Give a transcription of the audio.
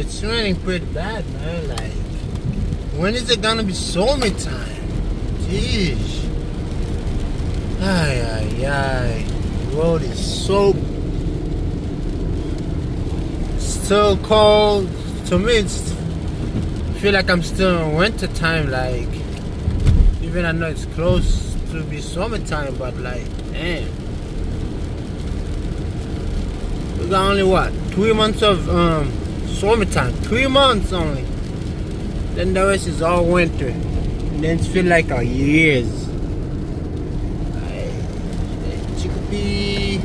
it's raining pretty bad, man. Like, when is it gonna be summertime? Jeez. Ay, ay, ay. The road is so still cold. To me, it's I feel like I'm still in winter time. Like, even I know it's close to be summertime, but like, damn. We got only what? 3 months of summertime. 3 months only. Then the rest is all winter. And then it feel like a years. Chickpea.